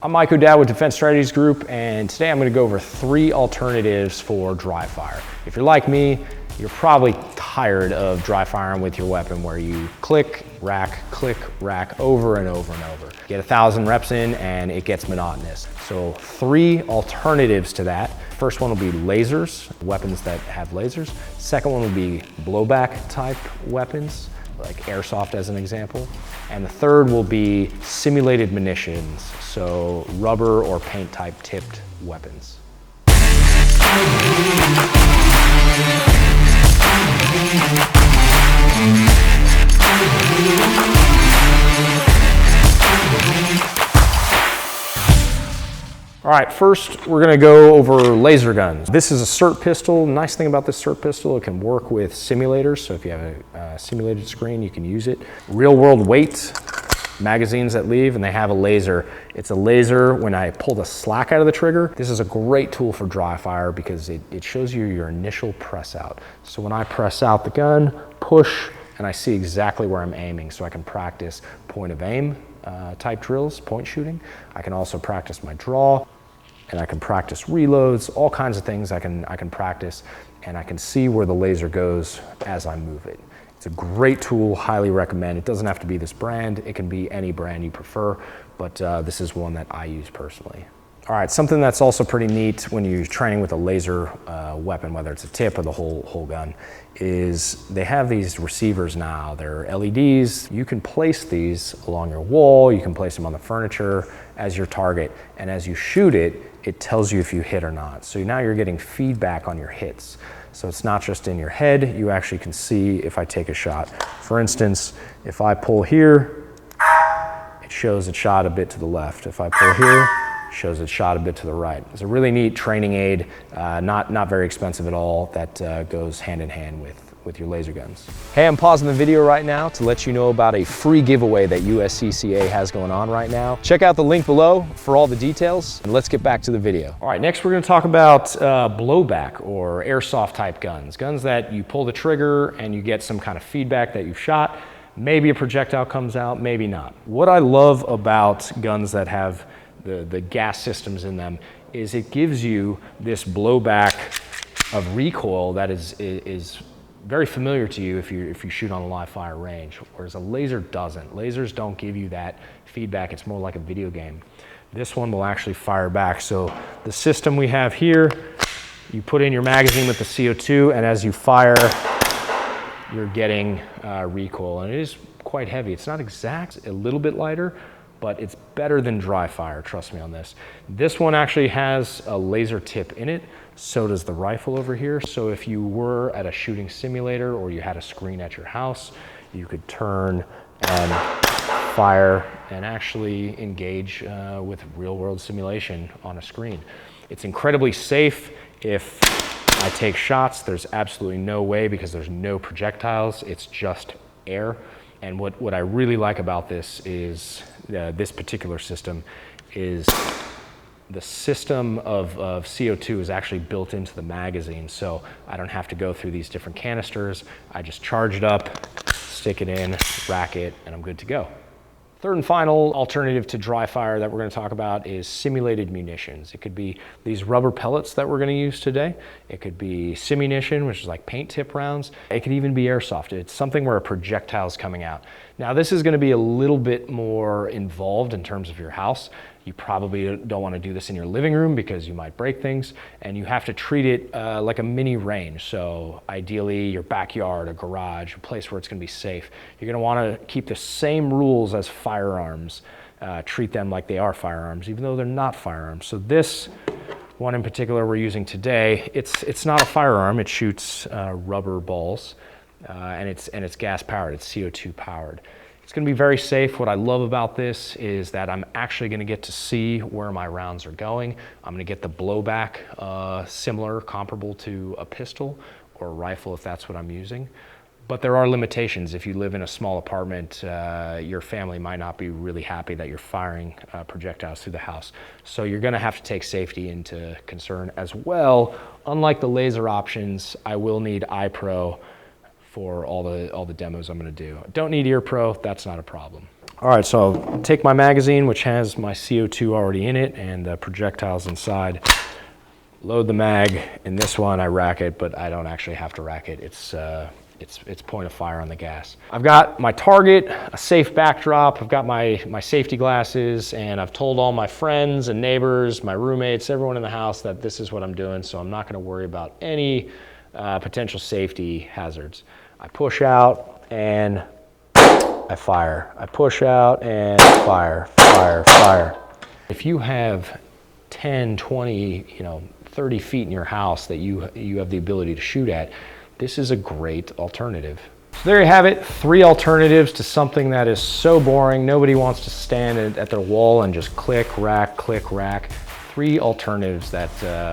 I'm Mike O'Dowd with Defense Strategies Group, and today I'm going to go over 3 alternatives for dry fire. If you're like me, you're probably tired of dry firing with your weapon where you click, rack, over and over and over. Get 1,000 reps in and it gets monotonous. So 3 alternatives to that. First one will be lasers, weapons that have lasers. Second one will be blowback type weapons, like airsoft as an example. And the third will be simulated munitions, so rubber or paint type tipped weapons. All right, first we're gonna go over laser guns. This is a SIRT pistol. Nice thing about this SIRT pistol, it can work with simulators. So if you have a simulated screen, you can use it. Real world weight, magazines that leave, and they have a laser. It's a laser when I pull the slack out of the trigger. This is a great tool for dry fire because it shows you your initial press out. So when I press out the gun, push, and I see exactly where I'm aiming, so I can practice point of aim type drills, point shooting. I can also practice my draw, and I can practice reloads, all kinds of things I can practice, and I can see where the laser goes as I move it. It's a great tool, highly recommend. It doesn't have to be this brand, it can be any brand you prefer, but this is one that I use personally. All right, something that's also pretty neat when you're training with a laser weapon, whether it's a tip or the whole gun, is they have these receivers now. They're LEDs. You can place these along your wall, you can place them on the furniture as your target, and as you shoot it, it tells you if you hit or not. So now you're getting feedback on your hits. So it's not just in your head, you actually can see if I take a shot. For instance, if I pull here, it shows it shot a bit to the left. If I pull here, it shows it shot a bit to the right. It's a really neat training aid, not very expensive at all, that goes hand in hand with your laser guns. Hey, I'm pausing the video right now to let you know about a free giveaway that USCCA has going on right now. Check out the link below for all the details, and let's get back to the video. All right, next we're gonna talk about blowback or airsoft type guns. Guns that you pull the trigger and you get some kind of feedback that you've shot. Maybe a projectile comes out, maybe not. What I love about guns that have the gas systems in them is it gives you this blowback of recoil that is very familiar to you if you shoot on a live fire range, whereas a laser doesn't. Lasers don't give you that feedback. It's more like a video game. This one will actually fire back. So the system we have here, you put in your magazine with the CO2, and as you fire, you're getting recoil, and it is quite heavy. It's not exact, a little bit lighter, but it's better than dry fire, trust me on this. This one actually has a laser tip in it, so does the rifle over here. So if you were at a shooting simulator or you had a screen at your house, you could turn and fire and actually engage with real world simulation on a screen. It's incredibly safe. If I take shots, there's absolutely no way, because there's no projectiles, it's just air. And what I really like about this is this particular system is the system of CO2 is actually built into the magazine, so I don't have to go through these different canisters. I just charge it up, stick it in, rack it, and I'm good to go. Third and final alternative to dry fire that we're going to talk about is simulated munitions. It could be these rubber pellets that we're going to use today. It could be simunition, which is like paint tip rounds. It could even be airsoft. It's something where a projectile is coming out. Now this is going to be a little bit more involved in terms of your house. You probably don't want to do this in your living room because you might break things, and you have to treat it like a mini range. So ideally your backyard, a garage, a place where it's going to be safe. You're going to want to keep the same rules as firearms. Treat them like they are firearms, even though they're not firearms. So this one in particular we're using today, it's not a firearm. It shoots rubber balls, and it's gas powered. It's CO2 powered. It's going to be very safe. What I love about this is that I'm actually going to get to see where my rounds are going. I'm going to get the blowback similar, comparable to a pistol or a rifle if that's what I'm using. But there are limitations. If you live in a small apartment, your family might not be really happy that you're firing projectiles through the house. So you're going to have to take safety into concern as well. Unlike the laser options, I will need eye pro for all the demos I'm going to do. Don't need ear pro, that's not a problem. All right, so I'll take my magazine, which has my CO2 already in it and projectiles inside, load the mag. In this one, I rack it, but I don't actually have to rack it. It's point of fire on the gas. I've got my target, a safe backdrop, I've got my safety glasses, and I've told all my friends and neighbors, my roommates, everyone in the house that this is what I'm doing, so I'm not gonna worry about any potential safety hazards. I push out and I fire. I push out and fire, fire, fire. If you have 10, 20, 30 feet in your house that you have the ability to shoot at, this is a great alternative. So there you have it, 3 alternatives to something that is so boring. Nobody wants to stand at their wall and just click, rack, click, rack. 3 alternatives that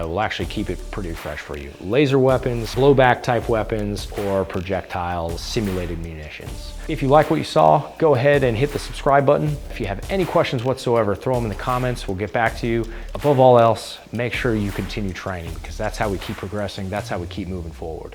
will actually keep it pretty fresh for you. Laser weapons, blowback type weapons, or projectile simulated munitions. If you like what you saw, go ahead and hit the subscribe button. If you have any questions whatsoever, throw them in the comments. We'll get back to you. Above all else, make sure you continue training, because that's how we keep progressing. That's how we keep moving forward.